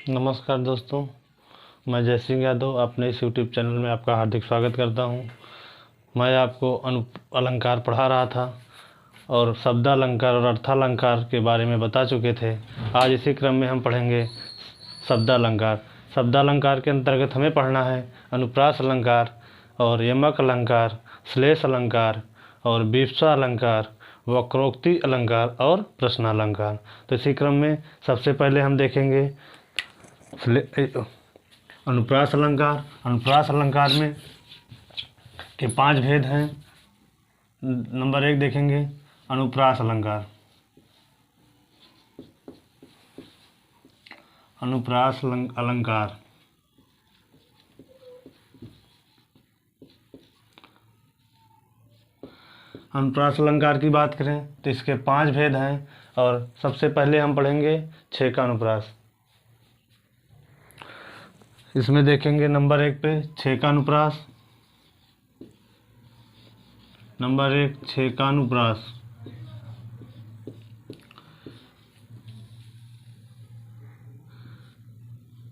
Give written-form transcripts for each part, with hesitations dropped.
नमस्कार दोस्तों, मैं जय सिंह यादव अपने इस यूट्यूब चैनल में आपका हार्दिक स्वागत करता हूं। मैं आपको अलंकार पढ़ा रहा था और शब्दालंकार और अर्थालंकार के बारे में बता चुके थे। आज इसी क्रम में हम पढ़ेंगे शब्दालंकार। शब्दालंकार के अंतर्गत हमें पढ़ना है अनुप्रास अलंकार और यमक अलंकार, श्लेष अलंकार और विवक्षा अलंकार, वक्रोक्ति अलंकार और प्रश्नालंकार। तो इसी क्रम में सबसे पहले हम देखेंगे अनुप्रास अलंकार। अनुप्रास अलंकार में के 5 भेद हैं। नंबर 1 देखेंगे अनुप्रास अलंकार। अनुप्रास अलंकार अनुप्रास अलंकार की बात करें तो इसके 5 भेद हैं और सबसे पहले हम पढ़ेंगे 6 का अनुप्रास। इसमें देखेंगे नंबर 1 पे 6 का अनुप्रास। नंबर 1 6 का अनुप्रास।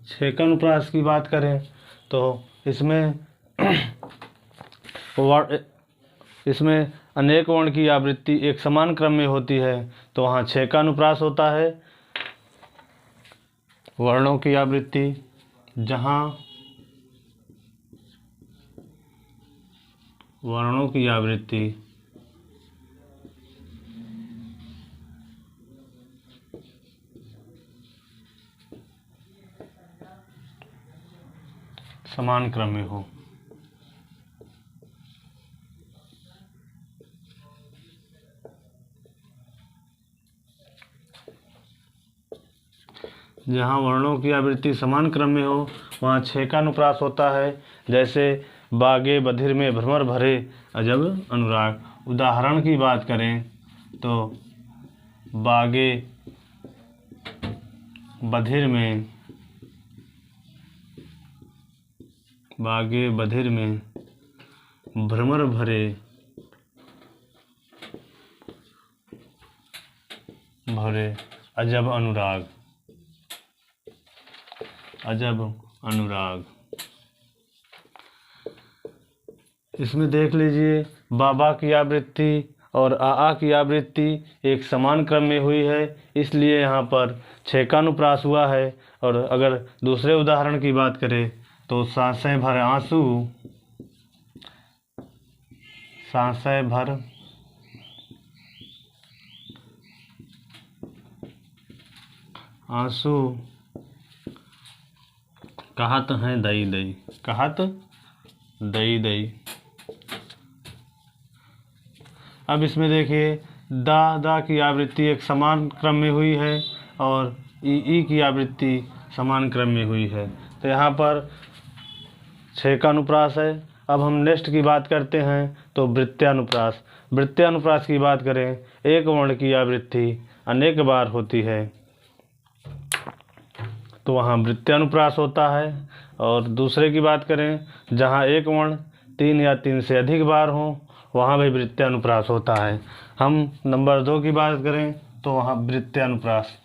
छः का अनुप्रास की बात करें तो इसमें अनेक वर्ण की आवृत्ति एक समान क्रम में होती है, तो वहाँ 6 का अनुप्रास होता है। वर्णों की आवृत्ति जहाँ वर्णों की आवृत्ति समान क्रम में हो। जहाँ वर्णों की आवृत्ति समान क्रम में हो वहाँ 6 का अनुप्रास होता है। जैसे बागे बधिर में भ्रमर भरे अजब अनुराग। उदाहरण की बात करें तो बागे बधिर में भ्रमर भरे अजब अनुराग। इसमें देख लीजिए बाबा की आवृत्ति और आ की आवृत्ति एक समान क्रम में हुई है, इसलिए यहाँ पर 6 का अनुप्रास हुआ है। और अगर दूसरे उदाहरण की बात करें तो सांसें भर आंसू कहत हैं दई दई। अब इसमें देखिए दा की आवृत्ति एक समान क्रम में हुई है और ई की आवृत्ति समान क्रम में हुई है, तो यहाँ पर 6 का अनुप्रास है। अब हम नेक्स्ट की बात करते हैं तो वृत्त्यानुप्रास। वृत्त्यानुप्रास की बात करें एक वर्ण की आवृत्ति अनेक बार होती है, तो वहाँ वृत्त्यानुप्रास होता है। और दूसरे की बात करें जहाँ एक वर्ण 3 या 3 से अधिक बार हो वहाँ भी वृत्त्यानुप्रास होता है। हम नंबर 2 की बात करें तो वहाँ वृत्त्यानुप्रास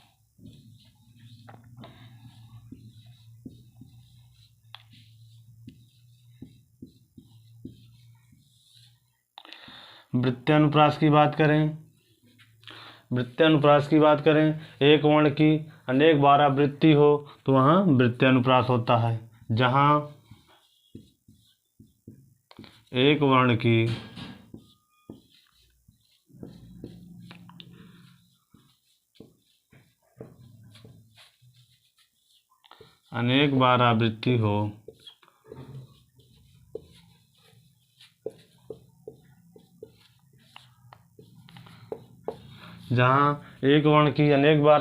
वृत्त्यानुप्रास की बात करें एक वर्ण की अनेक बार आवृत्ति हो तो वहाँ वृत्त्यानुप्रास होता है। जहाँ एक वर्ण की अनेक बार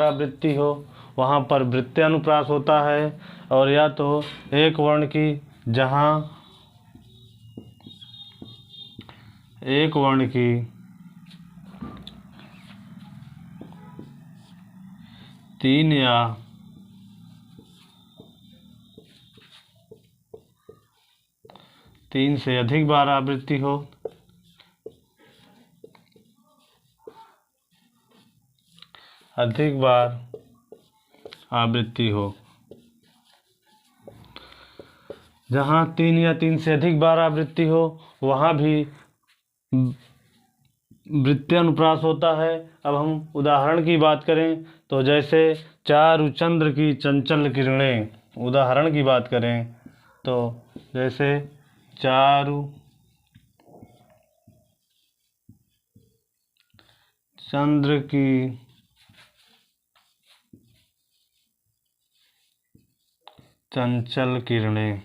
आवृत्ति हो वहाँ पर वृत्त्यानुप्रास होता है। और या तो एक वर्ण की जहाँ एक वर्ण की 3 या 3 से अधिक बार आवृत्ति हो अधिक बार आवृत्ति हो जहाँ 3 या 3 से अधिक बार आवृत्ति हो वहाँ भी वृत्तीय अनुप्रास होता है। अब हम उदाहरण की बात करें तो जैसे चारु चंद्र की चंचल किरणें, उदाहरण की बात करें तो जैसे चारु चंद्र की चंचल किरणें,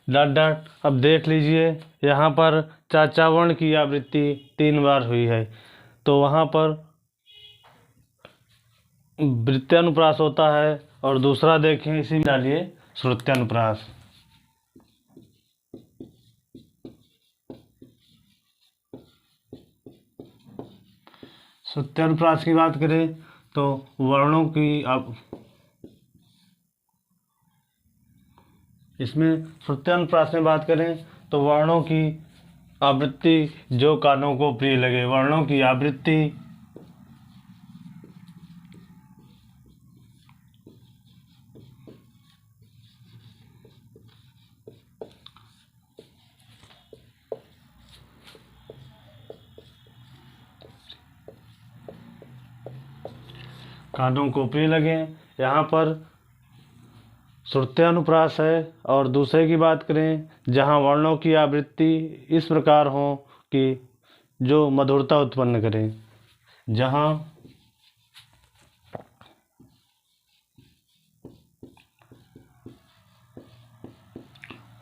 डॉट डॉट। अब देख लीजिए यहाँ पर चाचा वर्ण की आवृत्ति 3 बार हुई है तो वहाँ पर वृत्त्यानुप्रास होता है। और दूसरा देखें, इसी में डालिए श्रुत्यानुप्रास। श्रुत्यानुप्रास की बात करें तो वर्णों की इसमें श्रुत्यानुप्रास में बात करें तो वर्णों की आवृत्ति जो कानों को प्रिय लगे, वर्णों की आवृत्ति कानों को प्रिय लगे, यहाँ पर श्रुत्यानुप्रास है। और दूसरे की बात करें जहाँ वर्णों की आवृत्ति इस प्रकार हो कि जो मधुरता उत्पन्न करें, जहाँ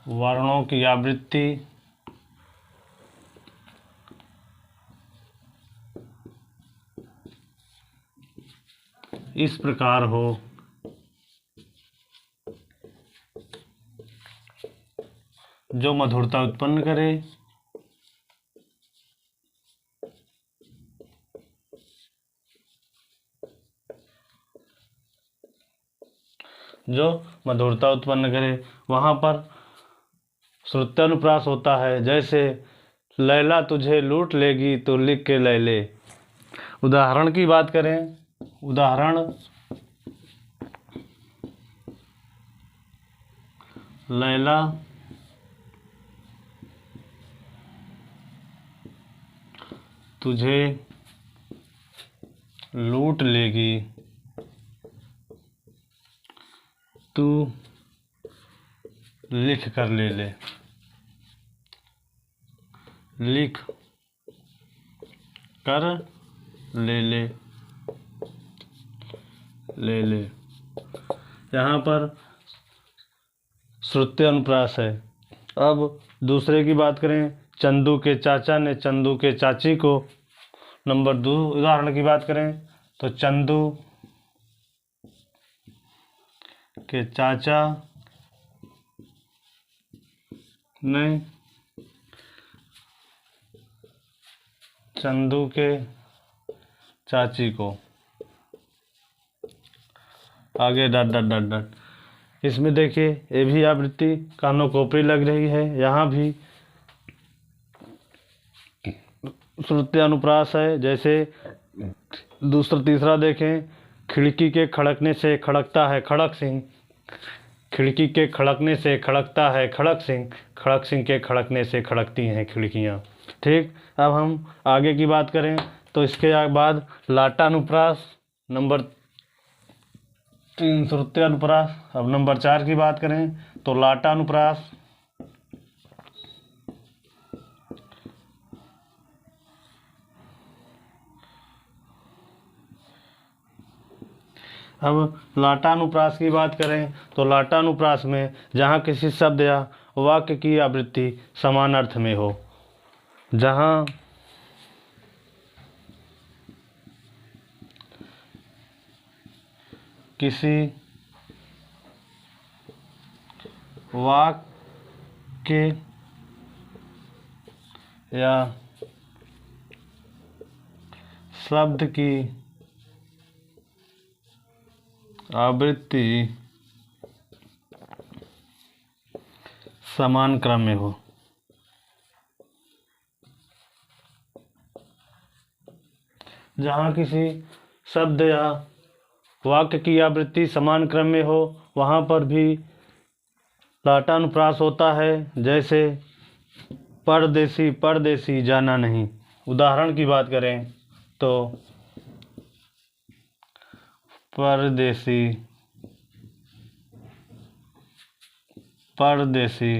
वर्णों की आवृत्ति इस प्रकार हो जो मधुरता उत्पन्न करे, जो मधुरता उत्पन्न करे, वहाँ पर श्रुत्यानुप्रास होता है। जैसे लैला तुझे लूट लेगी तो लिख के लैले। उदाहरण की बात करें, उदाहरण लैला तुझे लूट लेगी तू लिख कर ले ले, लिख कर ले ले, ले ले। यहाँ पर श्रुत्यानुप्रास है। अब दूसरे की बात करें, चंदू के चाचा ने चंदू के चाची को। नंबर 2 उदाहरण की बात करें तो चंदू के चाचा ने चंदू के चाची को। आगे डॉट डॉट डॉट डॉट। इसमें देखिए ये भी आवृत्ति कानों को प्रिय लग रही है, यहाँ भी श्रुत्यानुप्रास है। जैसे दूसरा तीसरा देखें, खिड़की के खड़कने से खड़कता है खड़क सिंह, खिड़की के खड़कने से खड़कता है खड़क सिंह, खड़क सिंह के खड़कने से खड़कती हैं खिड़कियाँ। ठीक, अब हम आगे की बात करें तो इसके बाद लाटानुप्रास, नंबर 3 श्रुत्यानुप्रास। अब नंबर 4 की बात करें तो लाटानुप्रास। अब लाटानुप्रास की बात करें तो लाटानुप्रास में जहाँ किसी शब्द या वाक्य की आवृत्ति समान अर्थ में हो, जहाँ किसी वाक्य या शब्द की आवृत्ति समान क्रम में हो। जहाँ किसी शब्द या वाक्य की आवृत्ति समान क्रम में हो वहाँ पर भी लाटानुप्रास होता है। जैसे परदेसी परदेसी जाना नहीं। उदाहरण की बात करें तो परदेसी परदेसी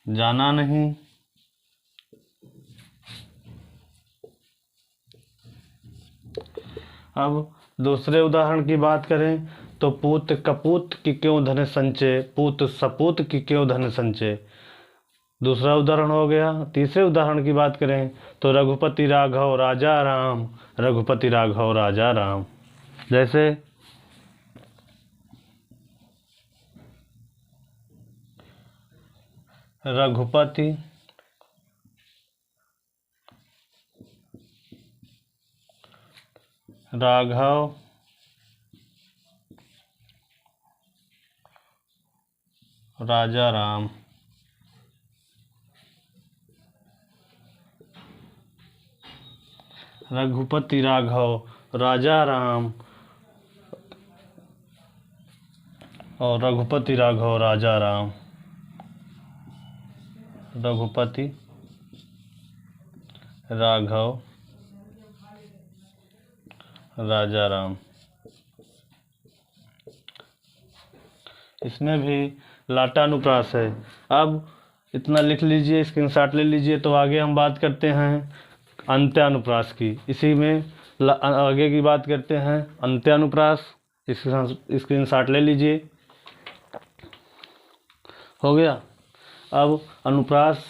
जाना नहीं। अब दूसरे उदाहरण की बात करें तो पूत कपूत की क्यों धन संचय, पूत सपूत की क्यों धन संचय। दूसरा उदाहरण हो गया। तीसरे उदाहरण की बात करें तो रघुपति राघव राजा राम, रघुपति राघव राजा राम। जैसे रघुपति राघव राजा राम। रघुपति राघव राजा राम और रघुपति राघव राजा राम। रघुपति राघव राजा राम। इसमें भी लाटानुप्रास है। अब इतना लिख लीजिए, स्क्रीनशॉट ले लीजिए। तो आगे हम बात करते हैं अंत्यानुप्रास की। इसी में आगे की बात करते हैं अंत्यानुप्रास। स्क्रीनशॉट ले लीजिए। हो गया। अब अनुप्रास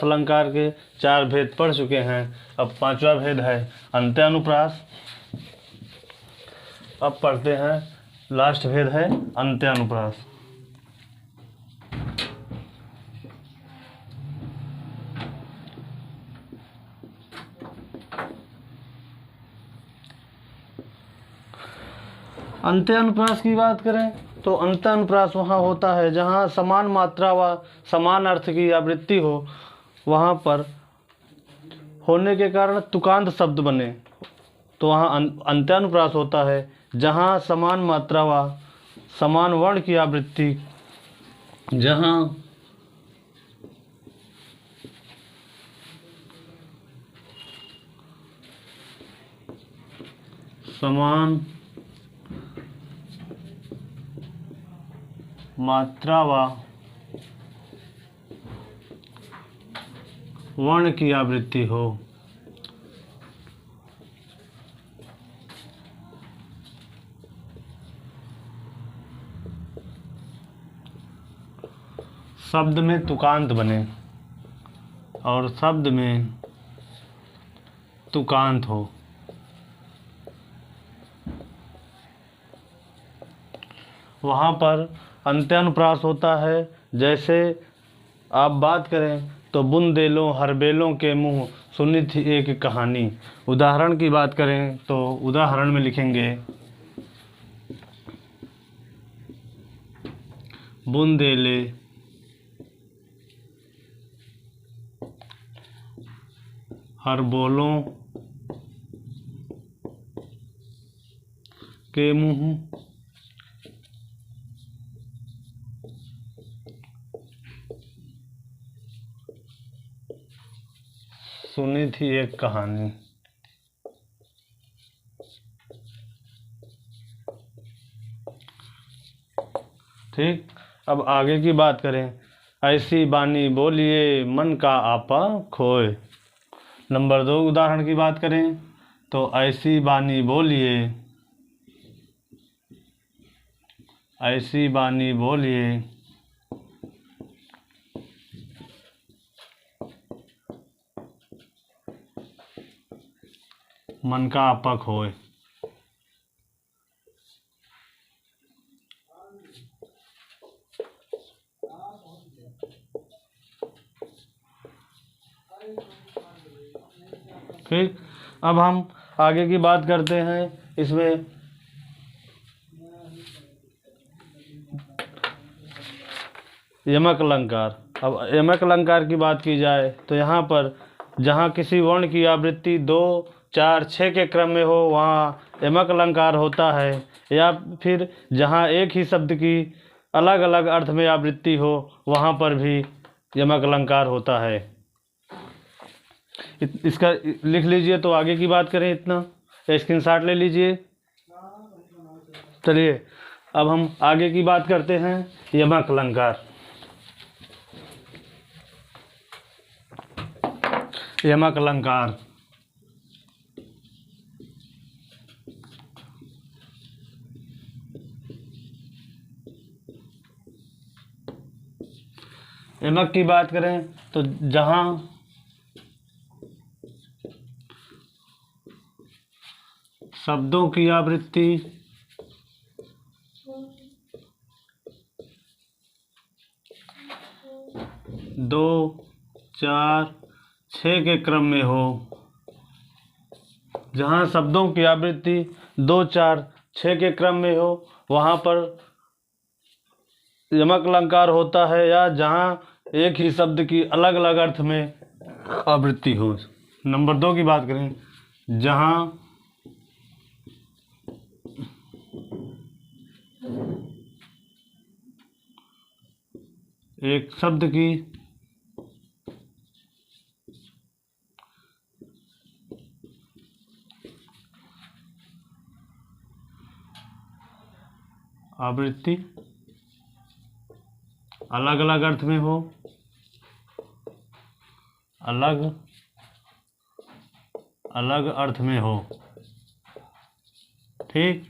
अलंकार के 4 भेद पढ़ चुके हैं। अब 5वां भेद है अंत्यानुप्रास। अब पढ़ते हैं लास्ट भेद है अंत्यानुप्रास। अंत्यानुप्रास की बात करें तो अंत्यानुप्रास वहाँ होता है जहाँ समान मात्रा व समान अर्थ की आवृत्ति हो, वहाँ पर होने के कारण तुकांत शब्द बने। तो वहाँ अंत्यानुप्रास होता है जहाँ समान मात्रा व समान वर्ण की आवृत्ति, जहाँ समान मात्रा व वर्ण की आवृत्ति हो। शब्द में तुकांत बने और शब्द में तुकांत हो, वहाँ पर अंत्यानुप्रास होता है। जैसे आप बात करें तो बुंदेलों हरबेलों के मुँह सुनी थी एक कहानी। उदाहरण की बात करें तो उदाहरण में लिखेंगे बुंदेले हरबोलों के मुँह सुनी थी एक कहानी। ठीक। अब आगे की बात करें, ऐसी बानी बोलिए मन का आपा खोए। नंबर 2 उदाहरण की बात करें तो ऐसी बानी बोलिए, ऐसी बानी बोलिए मन का आपा खोए। ठीक। अब हम आगे की बात करते हैं। इसमें यमक अलंकार। अब यमक अलंकार की बात की जाए तो यहाँ पर जहाँ किसी वर्ण की आवृत्ति 2, 4, 6 के क्रम में हो वहाँ यमक अलंकार होता है, या फिर जहाँ एक ही शब्द की अलग अलग अर्थ में आवृत्ति हो वहाँ पर भी यमक अलंकार होता है। इसका लिख लीजिए। तो आगे की बात करें, इतना स्क्रीनशॉट ले लीजिए। चलिए अब हम आगे की बात करते हैं, यमक अलंकार। यमक अलंकार यमक की बात करें तो जहाँ शब्दों की आवृत्ति 2, 4, 6 के क्रम में हो, जहाँ शब्दों की आवृत्ति 2, 4, 6 के क्रम में हो वहाँ पर यमक अलंकार होता है, या जहाँ एक ही शब्द की अलग अलग अर्थ में आवृत्ति हो। नंबर 2 की बात करें, जहाँ एक शब्द की आवृत्ति अलग अलग अर्थ में हो, अलग अलग अर्थ में हो। ठीक,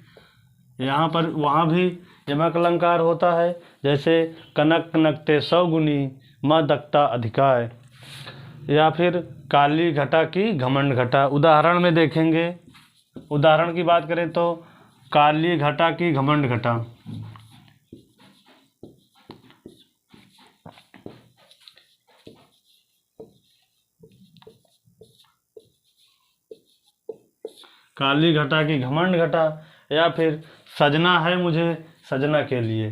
यहाँ पर वहाँ भी यमक अलंकार होता है। जैसे कनक कनकते 100 गुनी म दकता अधिकाय, या फिर काली घटा की घमंड घटा। उदाहरण में देखेंगे, उदाहरण की बात करें तो काली घटा की घमंड घटा। काली घटा की घमंड घटा, या फिर सजना है मुझे सजना के लिए।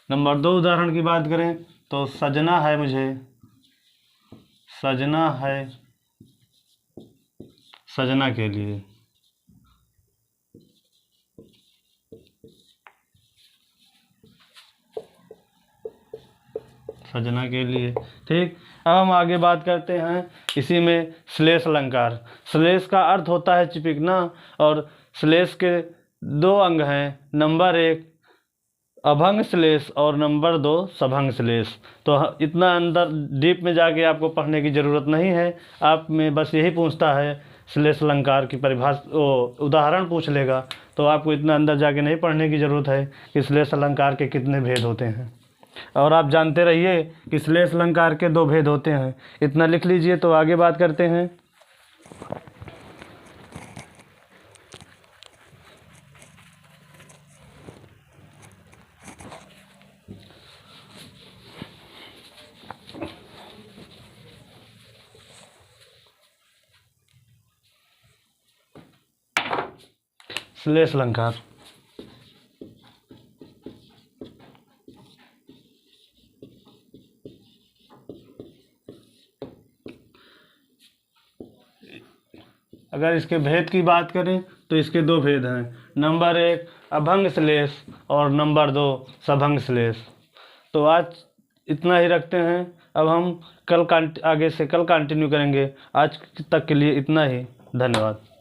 नंबर 2 उदाहरण की बात करें तो सजना है मुझे, सजना है सजना के लिए। सजना के लिए। ठीक, अब हम आगे बात करते हैं इसी में श्लेष अलंकार। श्लेष का अर्थ होता है चिपकना, और श्लेष के 2 अंग हैं, नंबर 1 अभंग श्लेष और नंबर 2 सभंग श्लेष। तो इतना अंदर डीप में जाके आपको पढ़ने की ज़रूरत नहीं है। आप में बस यही पूछता है श्लेष अलंकार की परिभाषा, उदाहरण पूछ लेगा, तो आपको इतना अंदर जाके नहीं पढ़ने की ज़रूरत है कि श्लेष अलंकार के कितने भेद होते हैं। और आप जानते रहिए कि श्लेष अलंकार के 2 भेद होते हैं। इतना लिख लीजिए। तो आगे बात करते हैं। श्लेष अलंकार अगर इसके भेद की बात करें तो इसके 2 भेद हैं, नंबर 1 अभंग श्लेष और नंबर 2 सभंग श्लेष। तो आज इतना ही रखते हैं। अब हम आगे से कल कंटिन्यू करेंगे। आज तक के लिए इतना ही। धन्यवाद।